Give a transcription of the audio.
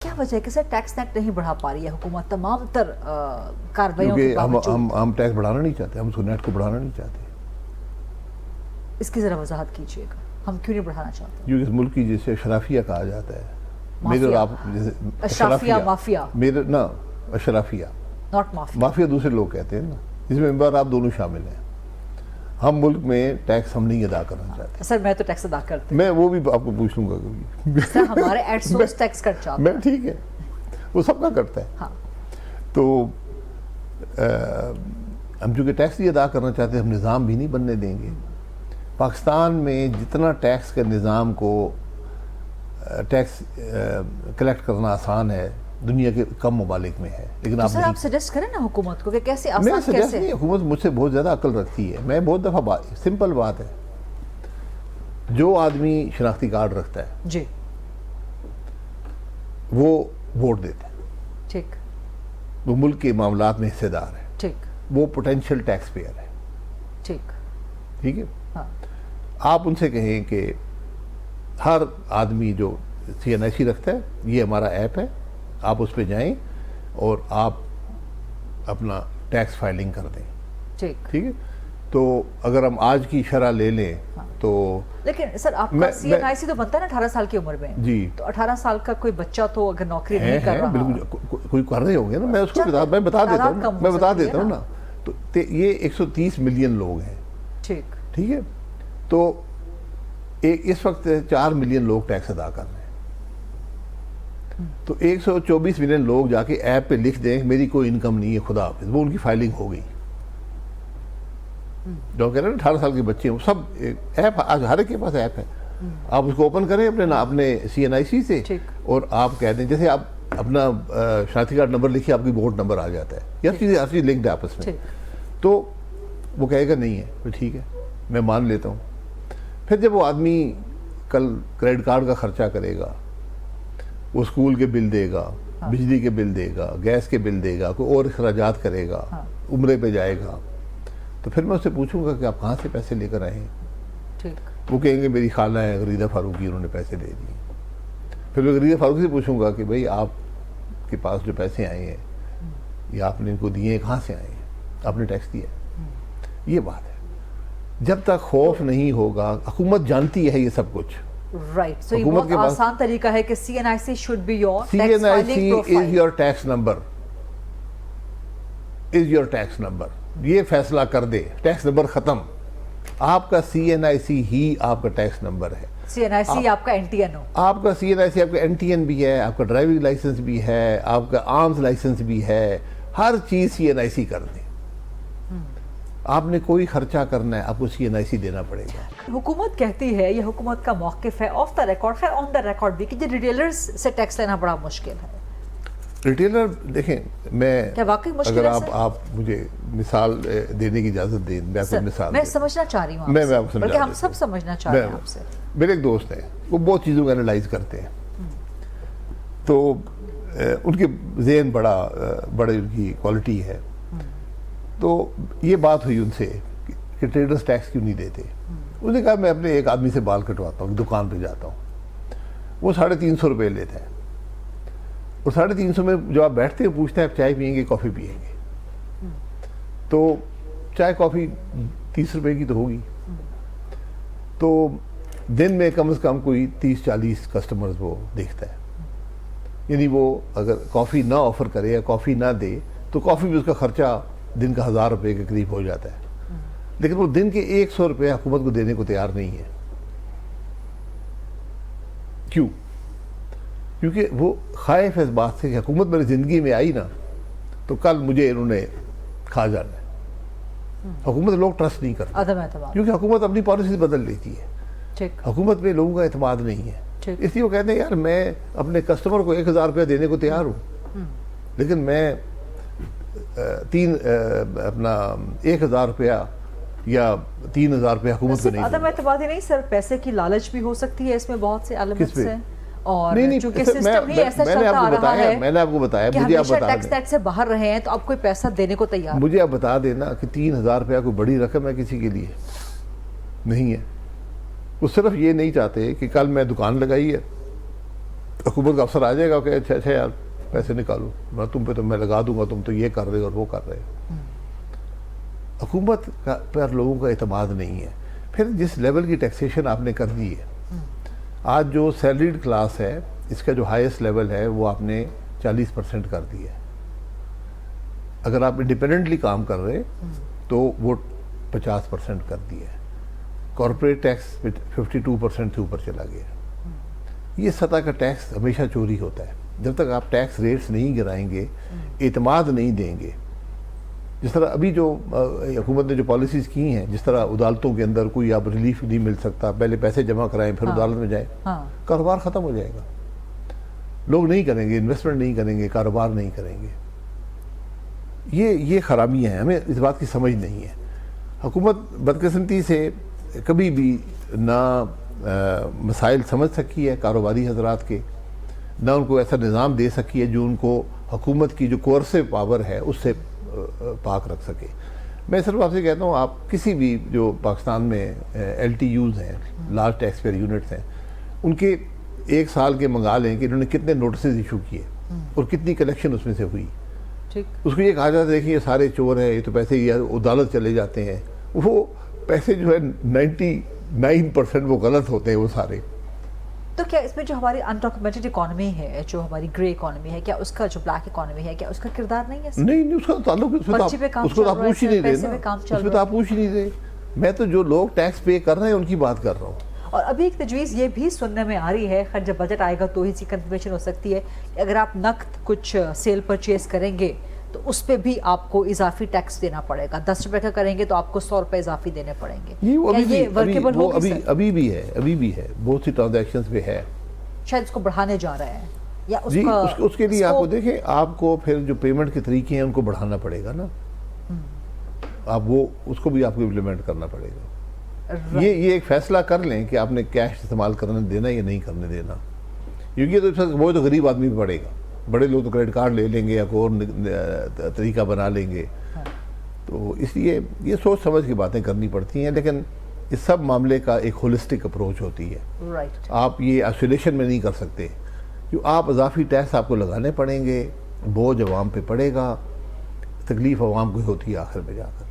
क्या वजह है कि सर टैक्स नेट नहीं बढ़ा पा रही है हुकूमत तमाम तर कार्रवाइयों के क्योंकि बावजूद? हम टैक्स बढ़ाना नहीं चाहते, हम उसको नेट को बढ़ाना नहीं चाहते। इसकी जरा वजाहत कीजिएगा, हम क्यों नहीं बढ़ाना चाहते? क्योंकि इस मुल्क की जिसे अशराफिया कहा जाता है, मेरे और आप जैसे अशराफिया, माफिया, मेरे ना अशराफिया, नॉट माफिया। माफिया दूसरे लोग कहते हैं ना, जिसमें मेंबर आप दोनों शामिल हैं। हम मुल्क में टैक्स हम नहीं अदा करना चाहते। सर मैं तो टैक्स अदा करती मैं वो भी आपको पूछ लूंगा कभी। सर हमारे एट सोर्स टैक्स कट जाता मैं ठीक है, वो सबका करता है। हाँ। तो हम चूँकि टैक्स नहीं अदा करना चाहते, हम निज़ाम भी नहीं बनने देंगे। पाकिस्तान में जितना टैक्स के निज़ाम को टैक्स कलेक्ट करना आसान है, दुनिया के कम ममालिक में है, लेकिन तो आप सर आप सजेस्ट करें ना हुकूमत को कि कैसे मैं आसान सजेस्ट कैसे? नहीं, हुकूमत मुझसे बहुत ज़्यादा अक्ल रखती है। मैं बहुत दफ़ा सिंपल बात है, जो आदमी शनाख्ती कार्ड रखता है जी, वो वोट देता है, ठीक वो मुल्क के मामलात में हिस्सेदार है, ठीक वो पोटेंशियल टैक्स पेयर है। ठीक। ठीक है, हाँ आप उनसे कहें कि हर आदमी जो CNIC रखता है, ये हमारा ऐप है, आप उस पर जाएं और आप अपना टैक्स फाइलिंग कर दें। ठीक। ठीक है, तो अगर हम आज की शरह ले लें तो लेकिन सर आपका CNIC तो बनता है ना 18 साल की उम्र में जी, तो 18 साल का कोई बच्चा तो अगर नौकरी नहीं कर रहा, बिल्कुल कोई कर रहे होंगे ना, मैं उसको मैं बता देता हूँ, मैं बता देता हूँ ना। तो ये 130 मिलियन लोग हैं। ठीक ठीक है, तो इस वक्त 4 मिलियन लोग टैक्स अदा कर रहे हैं। तो 124 मिलियन लोग जाके ऐप पे लिख दें मेरी कोई इनकम नहीं है, खुदा हाफिज़, वो उनकी फाइलिंग हो गई। जो कह रहे हैं 18 साल के बच्चे, वो सब ऐप, आज हर एक के पास ऐप है, आप उसको ओपन करें अपने CNIC से और आप कह दें, जैसे आप अपना शनाख्ती कार्ड नंबर लिखिए, आपकी वोट नंबर आ जाता है, हर चीज़ लिंक्ड है आपस में। तो वो कहेगा नहीं है, तो ठीक है, मैं मान लेता हूँ। फिर जब वो आदमी कल क्रेडिट कार्ड का खर्चा करेगा, वो स्कूल के बिल देगा, बिजली के बिल देगा, गैस के बिल देगा, कोई और अखराजात करेगा, उम्रे पे जाएगा, तो फिर मैं उससे पूछूंगा कि आप कहाँ से पैसे लेकर आए हैं? ठीक। वो कहेंगे मेरी खाला है गरीदा फारूकी, उन्होंने पैसे दे दिए। फिर मैं गरीदा फारूकी से पूछूंगा कि भाई आपके पास जो पैसे आए हैं या आपने इनको दिए हैं, कहाँ से आए हैं? आपने टैक्स दिया? ये बात है। जब तक खौफ नहीं होगा, हुकूमत जानती है ये सब कुछ, राइट। सो ये बहुत आसान तरीका है कि CNIC should be your CNIC is your tax number, is your tax number. ये फैसला कर दे, टैक्स नंबर खत्म, आपका CNIC ही आपका टैक्स नंबर है। CNIC आपका NTN हो, आपका CNIC आपका NTN भी है, आपका ड्राइविंग लाइसेंस भी है, आपका आर्म्स लाइसेंस भी है, हर चीज CNIC कर दे। आपने कोई खर्चा करना है, आपको CNIC देना पड़ेगा। हुकूमत कहती है, ये हुकूमत का मौक़िफ़ है ऑफ द रिकॉर्ड है, ऑन द रिकॉर्ड भी, कि जो रिटेलर्स से टैक्स लेना बड़ा मुश्किल है। रिटेलर देखें, मैं क्या वाकई मुश्किल अगर है? आप मुझे मिसाल देने की इजाजत दें, मैं आपको मिसाल मैं समझना चाह रही हूँ, मैं आपको बल्कि हम सब समझना चाह रहे हैं आपसे। मेरे एक दोस्त हैं, वो बहुत चीज़ों को एनालाइज करते हैं, तो उनके ज़हन बड़ी उनकी क्वालिटी है। तो ये बात हुई उनसे कि ट्रेडर्स टैक्स क्यों नहीं देते। उसने कहा मैं अपने एक आदमी से बाल कटवाता हूँ, दुकान पे जाता हूँ, वो 350 रुपये लेता है, और 350 में जब आप बैठते हैं पूछता है आप चाय पियेंगे कॉफ़ी पियेंगे, तो चाय कॉफ़ी 30 रुपये की तो होगी, तो दिन में कम से कम कोई 30-40 कस्टमर्स वो देखता है। यानी वो अगर कॉफ़ी ना ऑफ़र करे या कॉफ़ी ना दे तो कॉफ़ी भी उसका खर्चा दिन का 1000 रुपये के करीब हो जाता है, लेकिन वो दिन के 100 रुपये हुकूमत को देने को तैयार नहीं है। क्यों? क्योंकि वो खाइफ है इस बात से कि हुकूमत मेरी ज़िंदगी में आई ना तो कल मुझे इन्होंने खा जाना है। हुकूमत लोग ट्रस्ट नहीं करते, क्योंकि हुकूमत अपनी पॉलिसी बदल लेती है। हुकूमत में लोगों का एतमाद नहीं है, इसलिए वो कहते हैं यार मैं अपने कस्टमर को 1000 रुपया देने को तैयार हूँ, लेकिन मैं 1000 रुपया या 3000 रुपया हुकूमत को नहीं। अदम एतमादी नहीं सर, पैसे की लालच भी हो सकती है इसमें, बहुत से एलिमेंट्स हैं, और नहीं, चूंकि सिस्टम ही ऐसा चलता आ रहा है, मैंने आपको बताया, मुझे आप बता टैक्स नेट से बाहर रहे हैं तो आप कोई पैसा देने को तैयार, मुझे आप बता देना कि 3000 रुपया कोई बड़ी रकम है किसी के लिए नहीं है। वो सिर्फ ये नहीं चाहते कि कल मैं दुकान लगाई है हुकूमत का अफसर आ जाएगा कि अच्छा अच्छा यार पैसे निकालो, मैं तुम पे तो मैं लगा दूंगा, तुम तो ये कर रहे हो और वो कर रहे हो। हुकूमत पर लोगों का एतमाद नहीं है। फिर जिस लेवल की टैक्सेशन आपने कर दी है, आज जो सैलरीड क्लास है इसका जो हाईएस्ट लेवल है वो आपने 40% कर दिया है। अगर आप इंडिपेंडेंटली काम कर रहे तो वो 50% कर दिया है। कॉर्पोरेट टैक्स 52% से ऊपर चला गया। ये सतह का टैक्स हमेशा चोरी होता है। जब तक आप टैक्स रेट्स नहीं गिराएंगे, एतमाद नहीं देंगे, जिस तरह अभी जो हुकूमत ने जो पॉलिसीज़ की हैं, जिस तरह अदालतों के अंदर कोई आप रिलीफ नहीं मिल सकता, पहले पैसे जमा कराएं फिर अदालत में जाएं, कारोबार ख़त्म हो जाएगा। लोग नहीं करेंगे, इन्वेस्टमेंट नहीं करेंगे, कारोबार नहीं करेंगे। ये खराबियाँ हैं, हमें इस बात की समझ नहीं है। हुकूमत बदकिस्मती से कभी भी ना मसाइल समझ सकी है कारोबारी हजरात के, ना उनको ऐसा निज़ाम दे सकी है जो उनको हुकूमत की जो कोर्सिव पावर है उससे पाक रख सके। मैं सिर्फ आपसे कहता हूँ, आप किसी भी जो पाकिस्तान में LTUs हैं, लार्ज टैक्स पेयर यूनिट्स हैं, उनके एक साल के मंगा लें कि इन्होंने कितने नोटिस इशू किए और कितनी कलेक्शन उसमें से हुई। उसको ये कहा जाता है कि ये सारे चोर हैं, ये तो पैसे ये अदालत चले जाते हैं। वो पैसे जो है 99% वो गलत होते हैं वो सारे। तो क्या इसमें जो हमारी अनडॉक्यूमेंटेड इकोनॉमी है, जो हमारी ग्रे इकोनॉमी है, क्या उसका जो ब्लैक इकोनॉमी है, क्या उसका किरदार नहीं है? नहीं, उसका ताल्लुक उसको तो आप पूछ ही नहीं रहे ना, उसमें तो आप पूछ ही नहीं रहे। मैं तो जो लोग टैक्स पे कर रहे हैं उनकी बात कर रहा हूँ। और अभी एक तजवीज़ ये भी सुनने में आ रही है, खैर जब बजट आएगा तो ही इसकी कंफर्मेशन हो सकती है, कि अगर आप नकद कुछ सेल परचेज करेंगे तो उस पर भी आपको इजाफी टैक्स देना पड़ेगा। 10 रुपए का करेंगे तो आपको 100 रुपए इजाफी देने पड़ेंगे। ये वर्केबल होगा? अभी भी है, बहुत सी ट्रांजैक्शंस पे है। शायद इसको बढ़ाने जा रहे हैं या उसके लिए आपको देखें, आपको फिर जो पेमेंट के तरीके हैं उनको बढ़ाना पड़ेगा ना, आप वो उसको भी आपको इम्प्लीमेंट करना पड़ेगा। ये एक फैसला कर लें कि आपने कैश इस्तेमाल करने देना या नहीं करने देना, क्योंकि तो वो तो गरीब आदमी भी पड़ेगा। बड़े लोग तो क्रेडिट कार्ड ले लेंगे या कोई और तरीका बना लेंगे। तो इसलिए ये सोच समझ की बातें करनी पड़ती हैं, लेकिन इस सब मामले का एक होलिस्टिक अप्रोच होती है। आप ये आइसोलेशन में नहीं कर सकते, क्यों आप इजाफी टैक्स आपको लगाने पड़ेंगे, बोझ अवाम पे पड़ेगा, तकलीफ अवाम को होती है आखिर में जाकर।